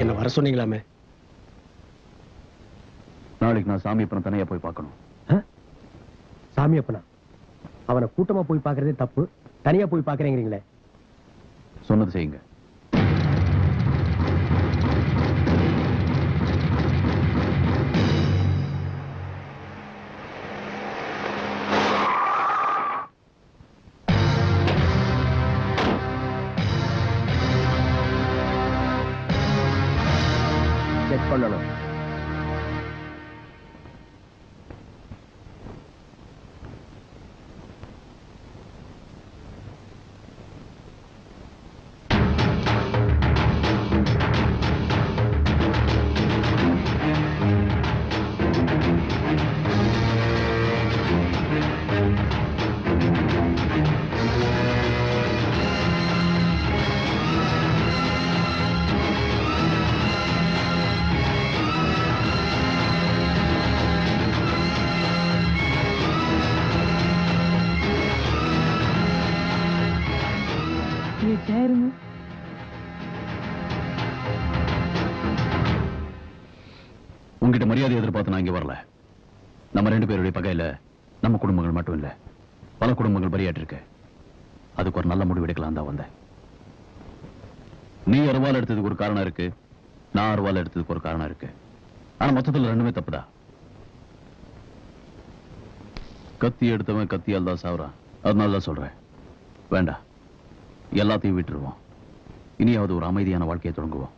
என்ன வர சொன்னீங்களாமே? நாளைக்கு நான் சாமியப்பனை தனியா போய் பார்க்கணும். சாமியப்பனா? அவனை கூட்டமா போய் பார்க்கறதே தப்பு, தனியா போய் பார்க்கறீங்களே. சொன்னது செய்யுங்க. செக் பண்ணணும். உங்ககிட்ட மரியாதை எதிர்பார்த்து நான் இங்க வரல. நம்ம 2 பேருடைய பகையில நம்ம குடும்பங்கள் மட்டும் இல்ல, பல குடும்பங்கள் பலியாட்டு இருக்கு. அதுக்கு ஒரு நல்ல முடிவு எடுக்கலாம் தான் வந்தேன். நீ அருவாள் எடுத்ததுக்கு ஒரு காரணம் இருக்கு, நான் அருவாள் எடுத்ததுக்கு ஒரு காரணம் இருக்கு. ஆனா மொத்தத்தில் 2மே தப்புதான். கத்தி எடுத்தவன் கத்தியால் தான் சாவறான். அதனால தான் சொல்றேன், வேண்டாம், எல்லாத்தையும் விட்டுருவோம். இனியாவது ஒரு அமைதியான வாழ்க்கையை தொடங்குவோம்.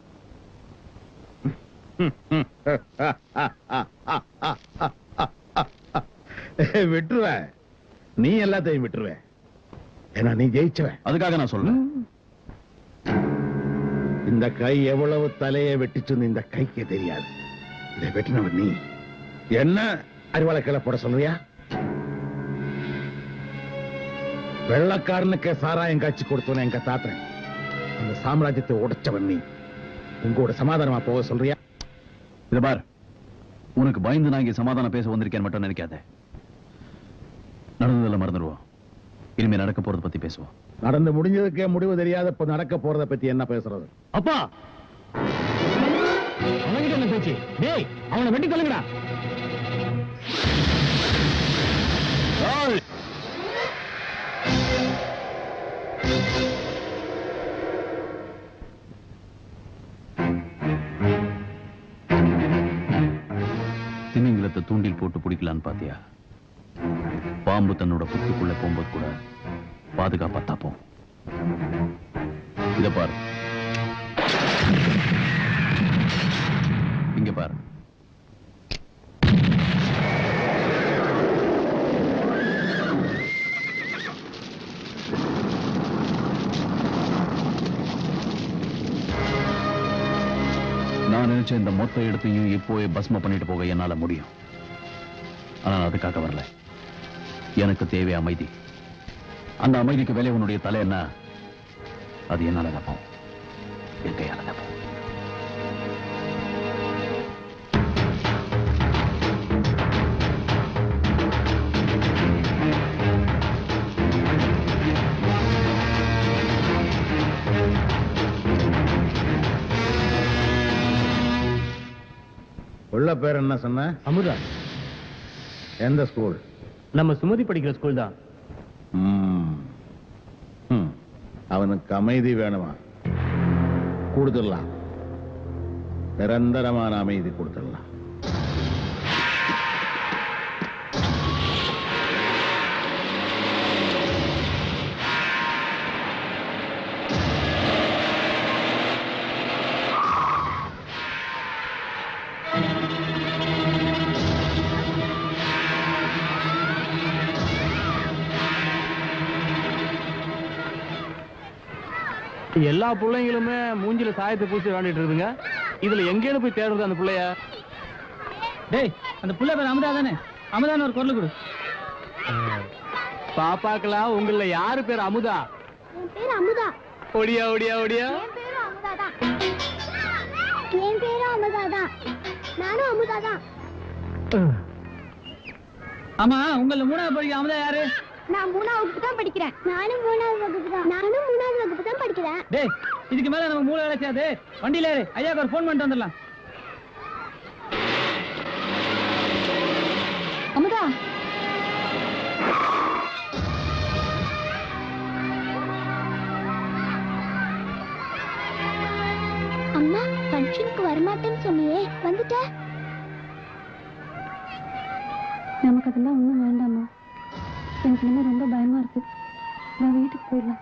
விட்டுருவேன், நீ எல்லாத்தையும் விட்டுருவேன். ஏன்னா நீ ஜெயிச்சவன். அதுக்காக நான் சொல்றேன், இந்த கை எவ்வளவு தலையை வெட்டிச்சுன்னு இந்த கைக்கு தெரியாது. இதை வெட்டினவன் நீ. என்ன அறிவாளை கீழே போட சொல்றியா? வெள்ளக்காரனுக்கு சாராயம் காட்சி கொடுத்தவன எங்க தாத்தன். அந்த சாம்ராஜ்யத்தை உடைச்சவன் நீ. உங்களோட சமாதானமா போக சொல்றியா? இத பார், உனக்கு பயந்து நான் இங்க சமாதானம் பேச வந்திருக்கேன் மட்டும் நினைக்காத. நடந்ததெல்லாம் மறந்துடுவோம். இனிமே நடக்க போறத பத்தி பேசுவோம். நடந்து முடிஞ்சதுக்கே முடிவு தெரியாத இப்ப நடக்க போறத பத்தி என்ன பேசுறது? அப்பா, அவன்கிட்ட என்ன பேச்சு? டேய், அவனை வெட்டி கொல்லுங்கடா. திமிங்கலத்தை தூண்டில் போட்டு பிடிக்கலான்னு பாத்தியா? பாம்பு தன்னோட புத்துக்குள்ள போகும்போது கூட பாதுகாப்பா தாப்போம். இத பாரு, இங்க பாரு. நான் நினைச்ச இந்த மொத்த இடத்தையும் இப்போவே பஸ்ம பண்ணிட்டு போக என்னால முடியும். ஆனா அதுக்காக வரல. எனக்கு தேவை அமைதி. அந்த அமைதிக்கு வேலை உன்னுடைய தலை என்ன? அது என்னால தப்போம், என் கையால தப்போம். உள்ள பேர் என்ன சொன்ன? அமுதா. எந்த ஸ்கூல்? நம்ம சுமதி படிக்கிற ஸ்கூல் தான். அவனுக்கு அமைதி வேணுமா? கொடுத்துடலாம், நிரந்தரமான அமைதி கொடுத்துடலாம். எல்லா பிள்ளைங்களுமே மூஞ்சில சாயத்தை பூசி விளையாண்டுட்டு இருக்குங்க. இதுல எங்கேன்னு போய் தேடுறது அந்த பிள்ளைய? டேய், அந்த பிள்ளை பேர் அமுதா தானே? அமுதான்னு ஒரு குரல் கொடு. பாப்பாக்கலாம், உங்கள யாரு பேர் அமுதா? என் பேர் அமுதா. ஒடியா ஒடியா ஒடியா. என் பேரும் அமுதா தான். என் பேரும் அமுதா தான். நானும் அமுதா தான். ஆமா, உங்கள 3வது படிக்கிற அமுதா யாரு? நான் 3வது வகுப்பு தான் படிக்கிறேன். நானும் 3வது வகுப்பு தான் படிக்கிறேன். டேய், இதுக்கு மேல நம்ம மூளை வேலை செய்யாது. வண்டியில ஏறு, ஐயாக்கு ஒரு ஃபோன் பண்ணிட்டு வந்துடலாம். அமுதா, அம்மா ஃபங்க்ஷனுக்கு வரமாட்டேன்னு சொன்னியே, வந்துட்ட? நமக்கு அதெல்லாம் ஒன்றும் வேண்டாமா. எனக்கு இன்னும் ரொம்ப பயமா இருக்கு. நான் வீட்டுக்கு போயிடலாம்.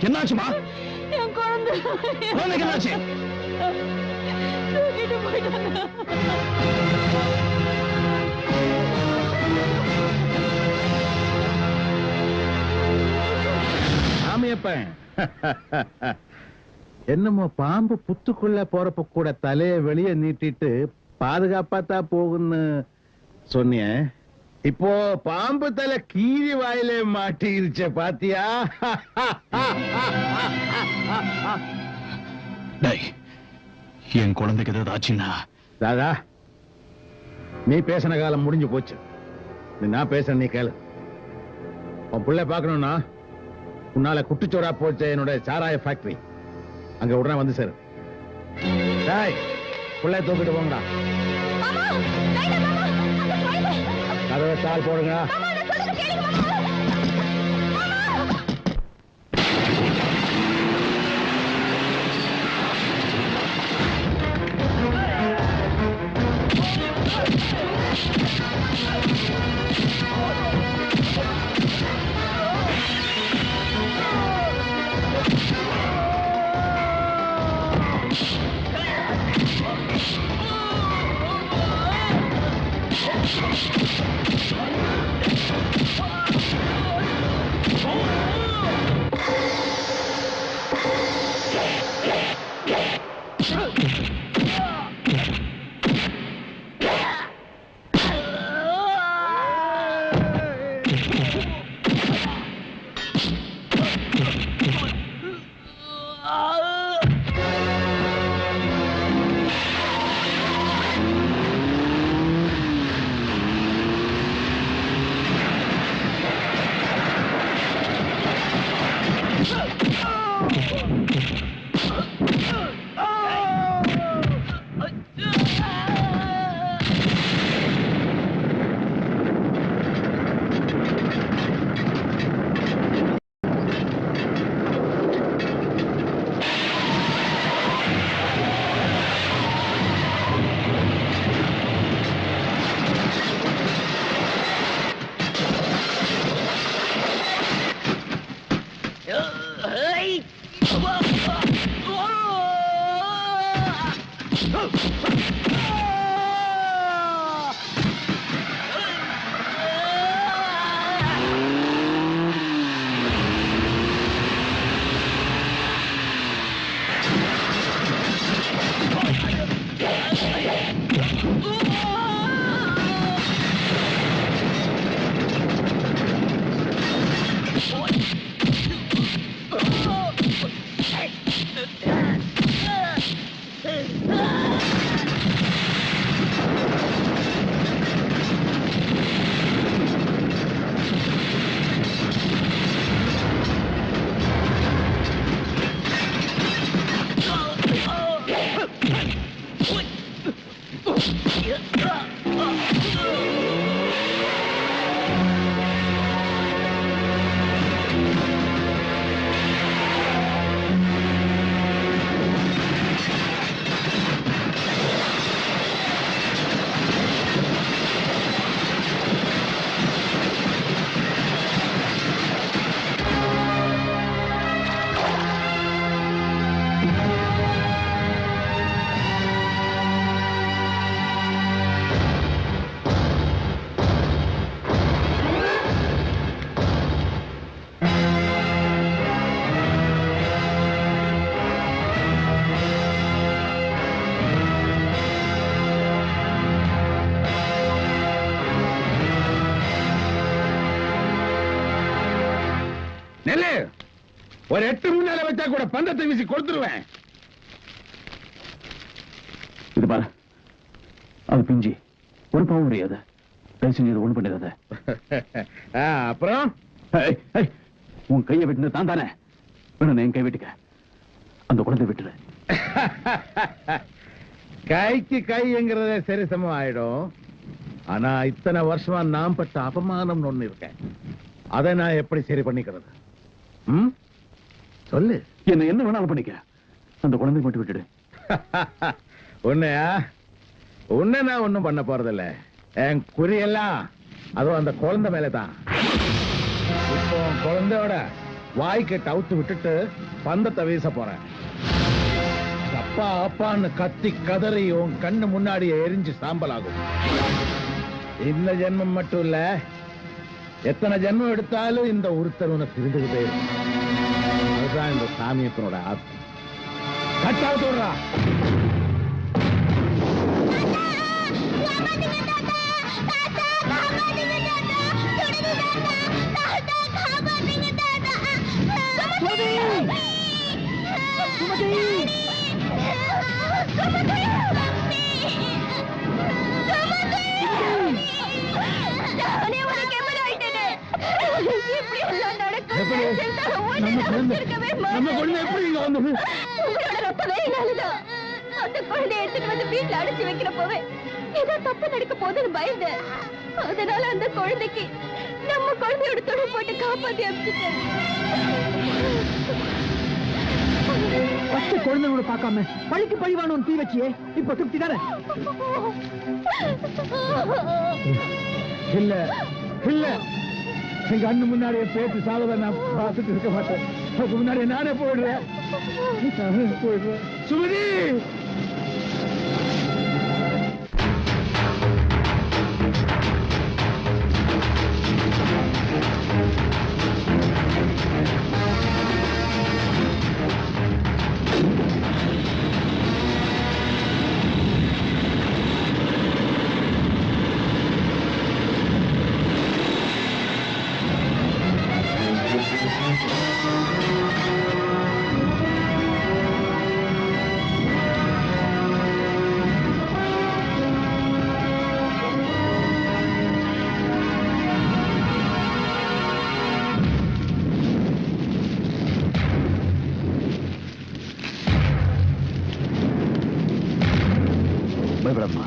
என்னாச்சுமா? என் குழந்தை குழந்தைக்கு என்னாச்சு? தூக்கிட்டு போயிட்டாங்க. ஆமையப்பன், என்னமோ பாம்பு புத்துக்குள்ள போறப்ப கூட தலைய வெளியே நீட்டிட்டு பாதுகாப்பாத்தான் போகுன்னு சொன்னிய. இப்போ பாம்பு தலை கீரி வாயிலே மாட்டிருச்ச பாத்தியா? டேய், என் குழந்தைக்கு ஏதாவது ஆச்சுன்னா? தாதா, நீ பேசின காலம் முடிஞ்சு போச்சு. நான் பேசுறேன், நீ கேளு. உன் பிள்ளை பார்க்கணும்னா உன்னால குட்டிச்சோரா போச்ச என்னோட சாராய ஃபேக்டரி, அங்க உடனே வந்து சேரு. டேய், பிள்ளை தூக்கிட்டு போங்கடா. கதவை தாள் போடுங்க. நெல்லு ஒரு 8 முன்னால வச்சா கூட பந்தத்தை வீசி கொடுத்துருவேன். இது பாரு, அது பிஞ்சி ஒரு பாவம் முடியாது. தயவு செஞ்சு இது ஒண்ணு பண்ணிடாத. அப்புறம் உன் கையை வெட்டினது தான் தானே? வேணும் என் கை வெட்டிக்க. அந்த குழந்தை விட்டுரு. கைக்கு கைங்கிறத சரி சமம் ஆயிடும். ஆனா இத்தனை வருஷமா நான் பட்ட அபமானம் ஒண்ணு இருக்கேன். அதை நான் எப்படி சரி பண்ணிக்கிறது? சொல்லு. என்ன வேணாலும் பண்ணிக்க. அந்த குழந்தை மட்டும் விட்டுடு. உன்னை நான் ஒண்ணும் பண்ண போறதில்ல. என் குறியெல்லாம் அதுவும் அந்த குழந்தை மேலதான். இப்போ குழந்தையோட வாய்க்கு டவுத்து விட்டுட்டு பந்தத்தை வீச போறேன். அப்பா அப்பான்னு கத்தி கதறி உன் கண்ணு முன்னாடி எரிஞ்சு சாம்பல் ஆகும். இந்த ஜென்மம் மட்டும் இல்ல, எத்தனை ஜென்மம் எடுத்தாலும் இந்த ஒருத்தர் உனக்கு இருந்துகிட்டே இருக்கும். அதுதான் இந்த சாமியத்தனோட ஆத்மா. கட்டாவது விடுறா. அந்த குழந்தைய எடுத்துட்டு வந்து வீட்டுல அடைச்சு வைக்கிறப்பவே ஏதோ தப்பு நடக்க போதுன்னு பயந்து, அதனால அந்த குழந்தைக்கு நம்ம குழந்தையோட துணை போட்டு காப்பாத்தி அனுப்பிச்சிட்டேன். குழந்தையோட பார்க்காம பழிக்கு பழிவானு தீ வச்சியே, இப்ப திருப்தி தானே? இல்ல இல்ல, எங்க அண்ணு முன்னாடியே பேச்சு சாவத நான் பார்த்துட்டு இருக்க மாட்டேன். அதுக்கு முன்னாடியே நானே போயிடுறேன். சுமதி, பயப்படாதம்மா.